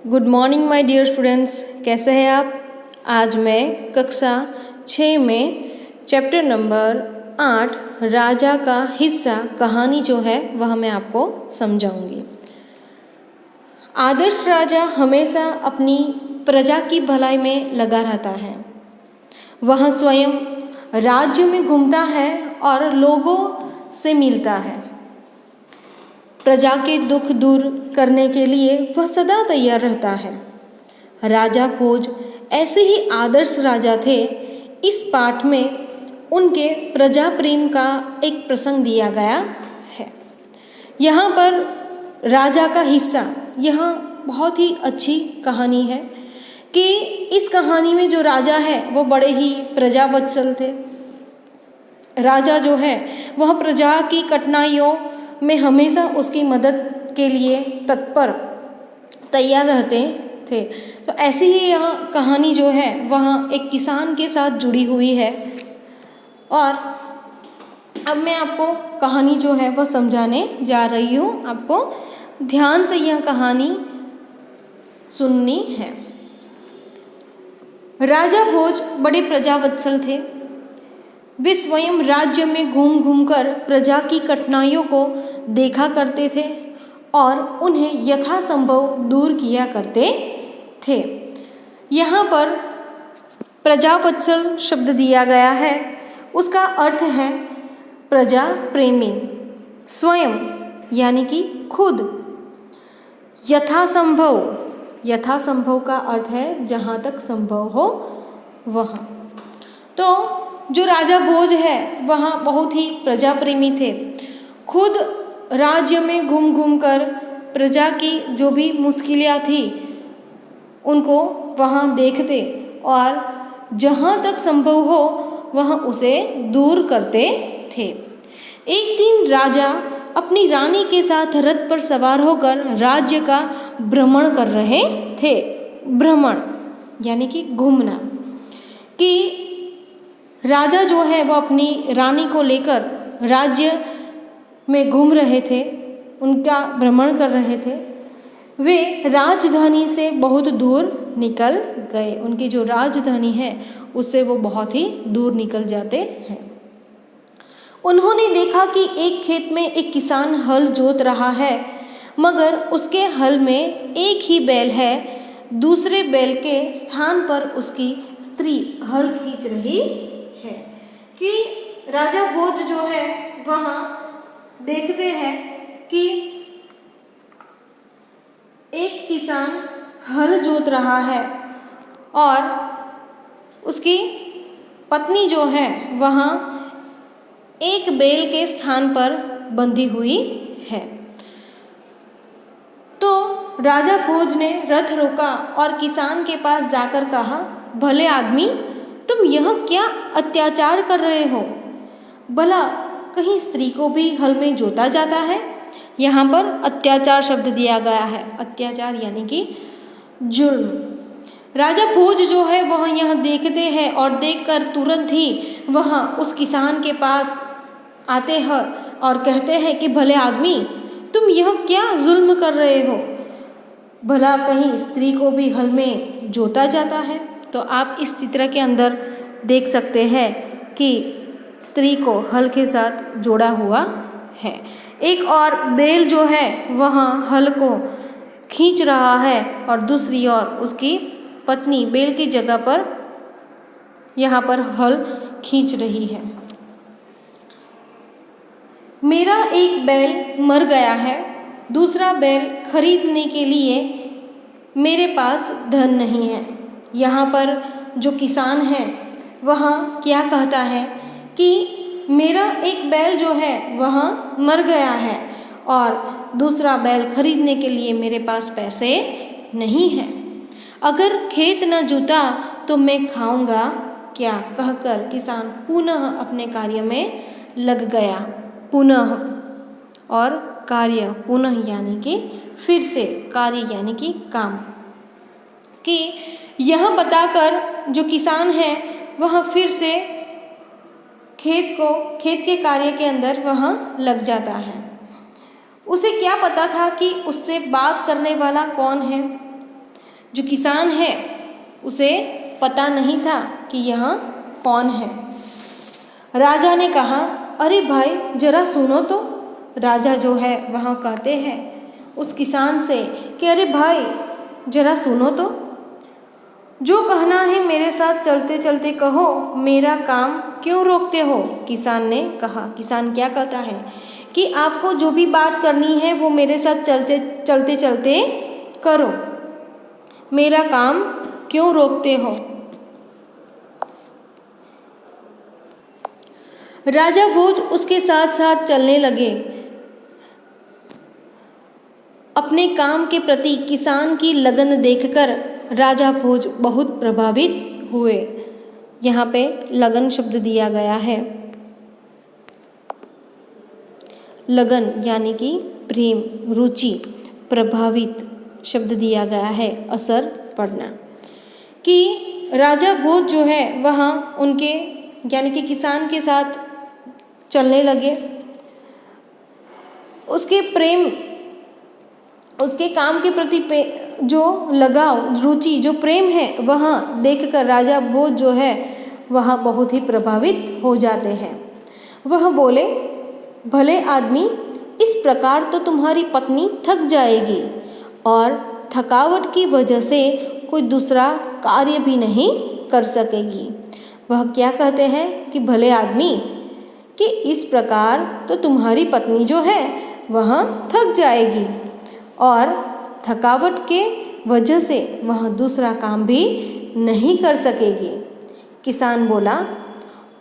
Good morning my dear students, कैसे हैं आप। आज मैं कक्षा 6 में चैप्टर नंबर 8 राजा का हिस्सा कहानी जो है वह मैं आपको समझाऊंगी। आदर्श राजा हमेशा अपनी प्रजा की भलाई में लगा रहता है। वह स्वयं राज्य में घूमता है और लोगों से मिलता है। प्रजा के दुख दूर करने के लिए वह सदा तैयार रहता है। राजा भोज ऐसे ही आदर्श राजा थे। इस पाठ में उनके प्रजा प्रेम का एक प्रसंग दिया गया है। यहाँ पर राजा का हिस्सा, यह बहुत ही अच्छी कहानी है कि इस कहानी में जो राजा है वो बड़े ही प्रजावत्सल थे। राजा जो है वह प्रजा की कठिनाइयों में हमेशा उसकी मदद के लिए तत्पर तैयार रहते थे। तो ऐसी ही यह कहानी जो है वह एक किसान के साथ जुड़ी हुई है। और अब मैं आपको कहानी जो है वह समझाने जा रही हूँ। आपको ध्यान से यह कहानी सुननी है। राजा भोज बड़े प्रजावत्सल थे। वे स्वयं राज्य में घूम घूम कर प्रजा की कठिनाइयों को देखा करते थे और उन्हें यथासंभव दूर किया करते थे। यहाँ पर प्रजावत्सल शब्द दिया गया है, उसका अर्थ है प्रजा प्रेमी। स्वयं यानी कि खुद। यथासंभव, यथासंभव का अर्थ है जहाँ तक संभव हो वहाँ। तो जो राजा भोज है वह बहुत ही प्रजा प्रेमी थे। खुद राज्य में घूम घूम कर प्रजा की जो भी मुश्किलें थी उनको वहाँ देखते और जहाँ तक संभव हो वह उसे दूर करते थे। एक दिन राजा अपनी रानी के साथ रथ पर सवार होकर राज्य का भ्रमण कर रहे थे। भ्रमण यानी कि घूमना। कि राजा जो है वो अपनी रानी को लेकर राज्य में घूम रहे थे, उनका भ्रमण कर रहे थे। वे राजधानी से बहुत दूर निकल गए। उनकी जो राजधानी है उससे वो बहुत ही दूर निकल जाते हैं। उन्होंने देखा कि एक खेत में एक किसान हल जोत रहा है, मगर उसके हल में एक ही बैल है। दूसरे बैल के स्थान पर उसकी स्त्री हल खींच रही है। कि राजा भोज जो है वहाँ देखते हैं कि एक किसान हल जोत रहा है और उसकी पत्नी जो है वहाँ एक बैल के स्थान पर बंधी हुई है। तो राजा भोज ने रथ रोका और किसान के पास जाकर कहा, भले आदमी, तुम यह क्या अत्याचार कर रहे हो? भला कहीं स्त्री को भी हल में जोता जाता है? यहाँ पर अत्याचार शब्द दिया गया है। अत्याचार यानी कि जुल्म। राजा भोज जो है वह यह देखते हैं और देखकर तुरंत ही वह उस किसान के पास आते हैं और कहते हैं कि भले आदमी, तुम यह क्या जुल्म कर रहे हो? भला कहीं स्त्री को भी हल में जोता जाता है? तो आप इस चित्र के अंदर देख सकते हैं कि स्त्री को हल के साथ जोड़ा हुआ है। एक और बैल जो है वह हल को खींच रहा है और दूसरी ओर उसकी पत्नी बैल की जगह पर यहाँ पर हल खींच रही है। मेरा एक बैल मर गया है, दूसरा बैल खरीदने के लिए मेरे पास धन नहीं है। यहाँ पर जो किसान है वह क्या कहता है कि मेरा एक बैल जो है वह मर गया है और दूसरा बैल खरीदने के लिए मेरे पास पैसे नहीं हैं। अगर खेत न जुता तो मैं खाऊंगा क्या? कहकर किसान पुनः अपने कार्य में लग गया। पुनः और कार्य, पुनः यानी कि फिर से, कार्य यानी कि काम। कि यह बताकर जो किसान है वह फिर से खेत के कार्य के अंदर वह लग जाता है। उसे क्या पता था कि उससे बात करने वाला कौन है। जो किसान है उसे पता नहीं था कि यह कौन है। राजा ने कहा, अरे भाई जरा सुनो तो। राजा जो है वह कहते हैं उस किसान से कि अरे भाई जरा सुनो तो, जो कहना है मेरे साथ चलते चलते कहो, मेरा काम क्यों रोकते हो। किसान ने कहा, किसान क्या कहता है कि आपको जो भी बात करनी है वो मेरे साथ चलते चलते करो, मेरा काम क्यों रोकते हो। राजा भोज उसके साथ साथ चलने लगे। अपने काम के प्रति किसान की लगन देखकर राजा भोज बहुत प्रभावित हुए। यहाँ पे लगन शब्द दिया गया है। लगन यानी कि प्रेम, रुचि, प्रभावित शब्द दिया गया है, असर पड़ना। कि राजा भोज जो है वह उनके यानी कि किसान के साथ चलने लगे। उसके प्रेम, उसके काम के प्रति जो लगाव, रुचि, जो प्रेम है वह देखकर राजा भोज जो है वह बहुत ही प्रभावित हो जाते हैं। वह बोले, भले आदमी, इस प्रकार तो तुम्हारी पत्नी थक जाएगी और थकावट की वजह से कोई दूसरा कार्य भी नहीं कर सकेगी। वह क्या कहते हैं कि भले आदमी, कि इस प्रकार तो तुम्हारी पत्नी जो है वह थक जाएगी और थकावट के वजह से वह दूसरा काम भी नहीं कर सकेगी। किसान बोला,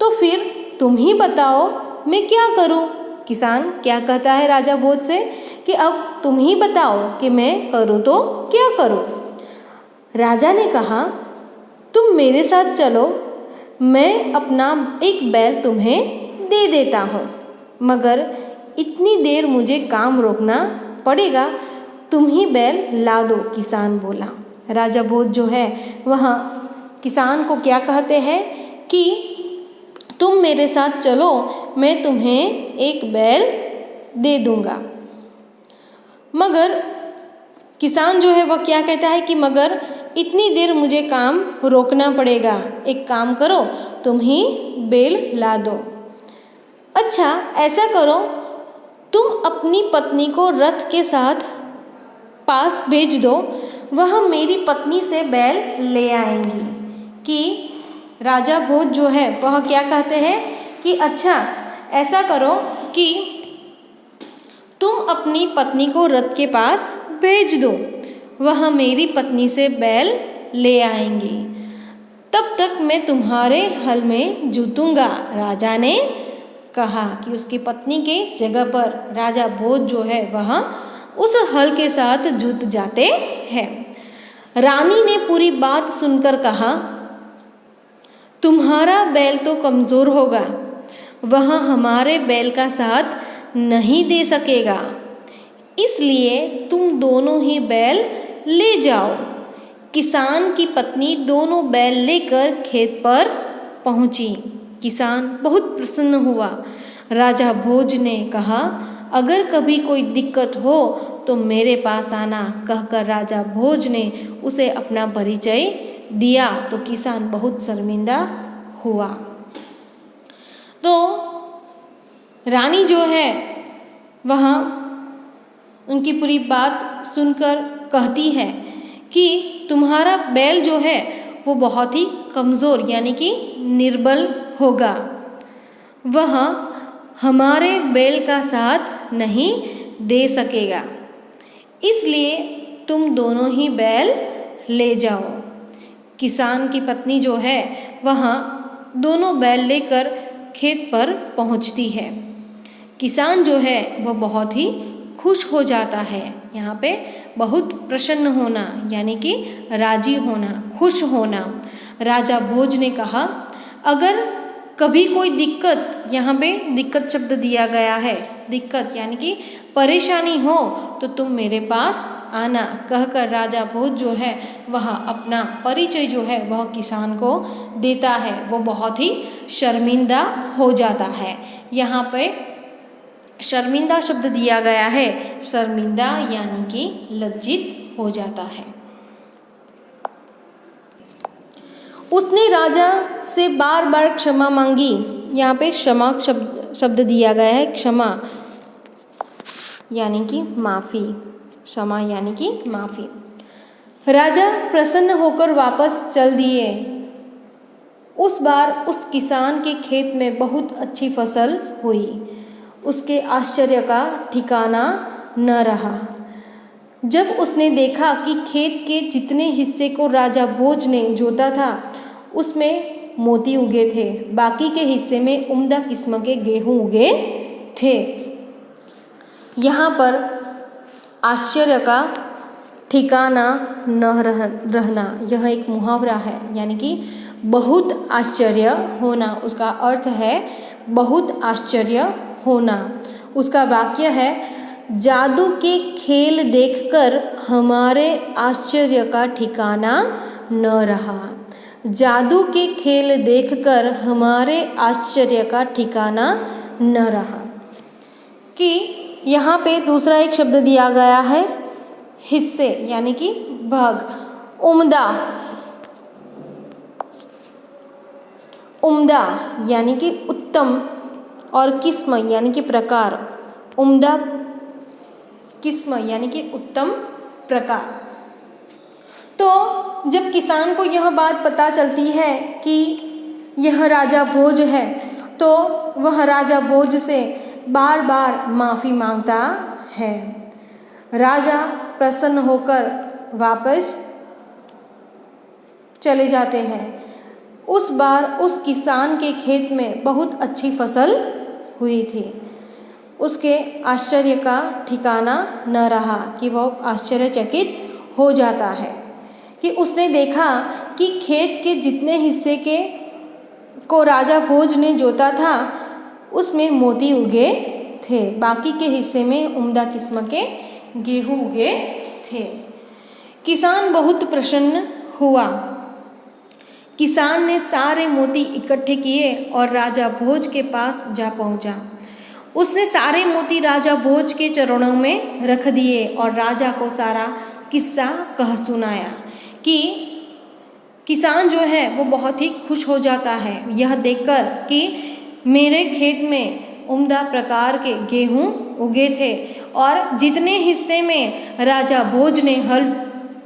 तो फिर तुम ही बताओ मैं क्या करूं। किसान क्या कहता है राजा भोज से कि अब तुम ही बताओ कि मैं करूं तो क्या करूं। राजा ने कहा, तुम मेरे साथ चलो, मैं अपना एक बैल तुम्हें दे देता हूँ, मगर इतनी देर मुझे काम रोकना पड़ेगा, तुम ही बैल ला दो। किसान बोला। राजा भोज जो है वह किसान को क्या कहते हैं कि तुम मेरे साथ चलो, मैं तुम्हें एक बैल दे दूंगा। मगर किसान जो है वह क्या कहता है कि मगर इतनी देर मुझे काम रोकना पड़ेगा, एक काम करो, तुम ही बैल ला दो। अच्छा ऐसा करो, तुम अपनी पत्नी को रथ के साथ पास भेज दो, वह मेरी पत्नी से बैल ले आएंगी। कि राजा भोज जो है वह क्या कहते हैं कि अच्छा ऐसा करो कि तुम अपनी पत्नी को रथ के पास भेज दो, वह मेरी पत्नी से बैल ले आएंगी, तब तक मैं तुम्हारे हल में जूतूंगा। राजा ने कहा कि उसकी पत्नी के जगह पर राजा भोज जो है वह उस हल के साथ जुत जाते हैं। रानी ने पूरी बात सुनकर कहा, तुम्हारा बैल तो कमज़ोर होगा, वह हमारे बैल का साथ नहीं दे सकेगा, इसलिए तुम दोनों ही बैल ले जाओ। किसान की पत्नी दोनों बैल लेकर खेत पर पहुंची। किसान बहुत प्रसन्न हुआ। राजा भोज ने कहा, अगर कभी कोई दिक्कत हो तो मेरे पास आना, कहकर राजा भोज ने उसे अपना परिचय दिया तो किसान बहुत शर्मिंदा हुआ। तो रानी जो है वह उनकी पूरी बात सुनकर कहती है कि तुम्हारा बैल जो है वो बहुत ही कमज़ोर यानी कि निर्बल होगा, वह हमारे बैल का साथ नहीं दे सकेगा, इसलिए तुम दोनों ही बैल ले जाओ। किसान की पत्नी जो है वह दोनों बैल लेकर खेत पर पहुंचती है। किसान जो है वह बहुत ही खुश हो जाता है। यहाँ पे बहुत प्रसन्न होना यानी कि राजी होना, खुश होना। राजा भोज ने कहा, अगर कभी कोई दिक्कत, यहाँ पे दिक्कत शब्द दिया गया है, दिक्कत यानी कि परेशानी हो तो तुम मेरे पास आना, कहकर राजा भोज जो है वह अपना परिचय जो है वह किसान को देता है। वो बहुत ही शर्मिंदा हो जाता है। यहाँ पे शर्मिंदा शब्द दिया गया है, शर्मिंदा यानी कि लज्जित हो जाता है। उसने राजा से बार बार क्षमा मांगी। यहाँ पे क्षमा शब्द दिया गया है, क्षमा यानी कि माफ़ी, क्षमा यानी कि माफ़ी। राजा प्रसन्न होकर वापस चल दिए। उस बार उस किसान के खेत में बहुत अच्छी फसल हुई। उसके आश्चर्य का ठिकाना न रहा जब उसने देखा कि खेत के जितने हिस्से को राजा भोज ने जोता था उसमें मोती उगे थे, बाकी के हिस्से में उम्दा किस्म के गेहूं उगे थे। यहाँ पर आश्चर्य का ठिकाना न रहना, यह एक मुहावरा है, यानी कि बहुत आश्चर्य होना। उसका अर्थ है बहुत आश्चर्य होना। उसका वाक्य है, जादू के खेल देखकर हमारे आश्चर्य का ठिकाना न रहा। जादू के खेल देखकर हमारे आश्चर्य का ठिकाना न रहा। कि यहाँ पे दूसरा एक शब्द दिया गया है, हिस्से यानी कि भाग। उम्दा, उम्दा यानी कि उत्तम, और किस्म यानी कि प्रकार। उम्दा किस्म यानी कि उत्तम प्रकार। तो जब किसान को यह बात पता चलती है कि यह राजा भोज है, तो वह राजा भोज से बार बार माफ़ी मांगता है। राजा प्रसन्न होकर वापस चले जाते हैं। उस बार उस किसान के खेत में बहुत अच्छी फसल हुई थी। उसके आश्चर्य का ठिकाना न रहा कि वह आश्चर्यचकित हो जाता है कि उसने देखा कि खेत के जितने हिस्से के को राजा भोज ने जोता था उसमें मोती उगे थे, बाकी के हिस्से में उम्दा किस्म के गेहूं उगे थे। किसान बहुत प्रसन्न हुआ। किसान ने सारे मोती इकट्ठे किए और राजा भोज के पास जा पहुंचा। उसने सारे मोती राजा भोज के चरणों में रख दिए और राजा को सारा किस्सा कह सुनाया। कि किसान जो है वो बहुत ही खुश हो जाता है यह देखकर कि मेरे खेत में उम्दा प्रकार के गेहूं उगे थे और जितने हिस्से में राजा भोज ने हल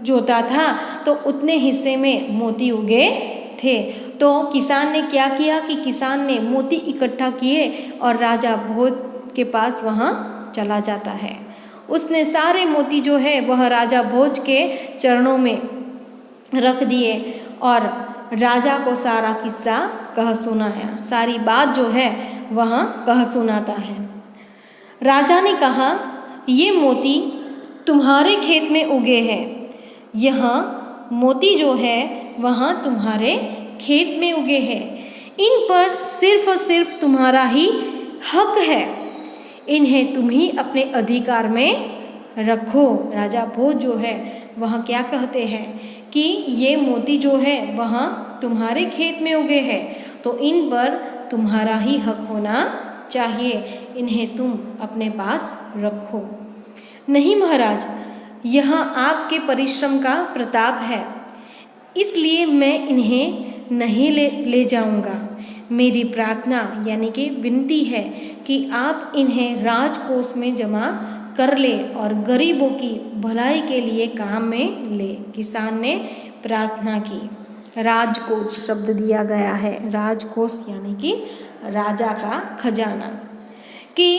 जोता था तो उतने हिस्से में मोती उगे थे। तो किसान ने क्या किया कि किसान ने मोती इकट्ठा किए और राजा भोज के पास वहाँ चला जाता है। उसने सारे मोती जो है वह राजा भोज के चरणों में रख दिए और राजा को सारा किस्सा कह सुनाया। सारी बात जो है वह कह सुनाता है। राजा ने कहा, ये मोती तुम्हारे खेत में उगे हैं। यह मोती जो है वहाँ तुम्हारे खेत में उगे हैं। इन पर सिर्फ और सिर्फ तुम्हारा ही हक है। इन्हें तुम ही अपने अधिकार में रखो। राजा भोज जो है वह क्या कहते हैं कि ये मोती जो है वह तुम्हारे खेत में उगे हैं, तो इन पर तुम्हारा ही हक होना चाहिए। इन्हें तुम अपने पास रखो। नहीं महाराज, यह आपके परिश्रम का प्रताप है, इसलिए मैं इन्हें नहीं ले जाऊंगा। मेरी प्रार्थना यानी कि विनती है कि आप इन्हें राजकोष में जमा कर ले और गरीबों की भलाई के लिए काम में ले। किसान ने प्रार्थना की। राजकोष शब्द दिया गया है। राजकोष यानी कि राजा का खजाना। कि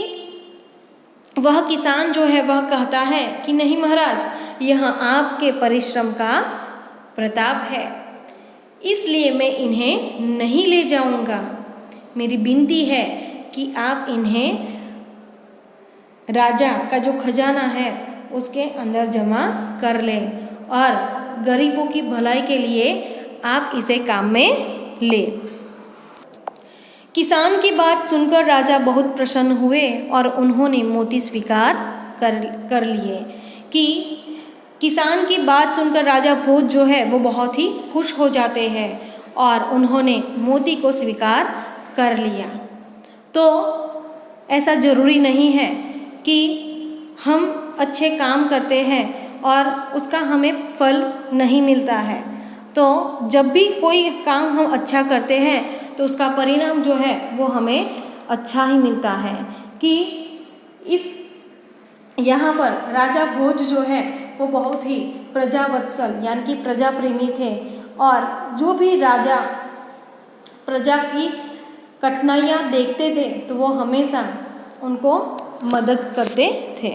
वह किसान जो है वह कहता है कि नहीं महाराज, यह आपके परिश्रम का प्रताप है, इसलिए मैं इन्हें नहीं ले जाऊंगा। मेरी विनती है कि आप इन्हें राजा का जो खजाना है उसके अंदर जमा कर लें और गरीबों की भलाई के लिए आप इसे काम में ले। किसान की बात सुनकर राजा बहुत प्रसन्न हुए और उन्होंने मोती स्वीकार कर लिए। कि किसान की बात सुनकर राजा भोज जो है वो बहुत ही खुश हो जाते हैं और उन्होंने मोती को स्वीकार कर लिया। तो ऐसा ज़रूरी नहीं है कि हम अच्छे काम करते हैं और उसका हमें फल नहीं मिलता है। तो जब भी कोई काम हम अच्छा करते हैं तो उसका परिणाम जो है वो हमें अच्छा ही मिलता है। कि इस यहाँ पर राजा भोज जो है वो बहुत ही प्रजावत्सल यानी कि प्रजा प्रेमी थे, और जो भी राजा प्रजा की कठिनाइयाँ देखते थे तो वो हमेशा उनको मदद करते थे।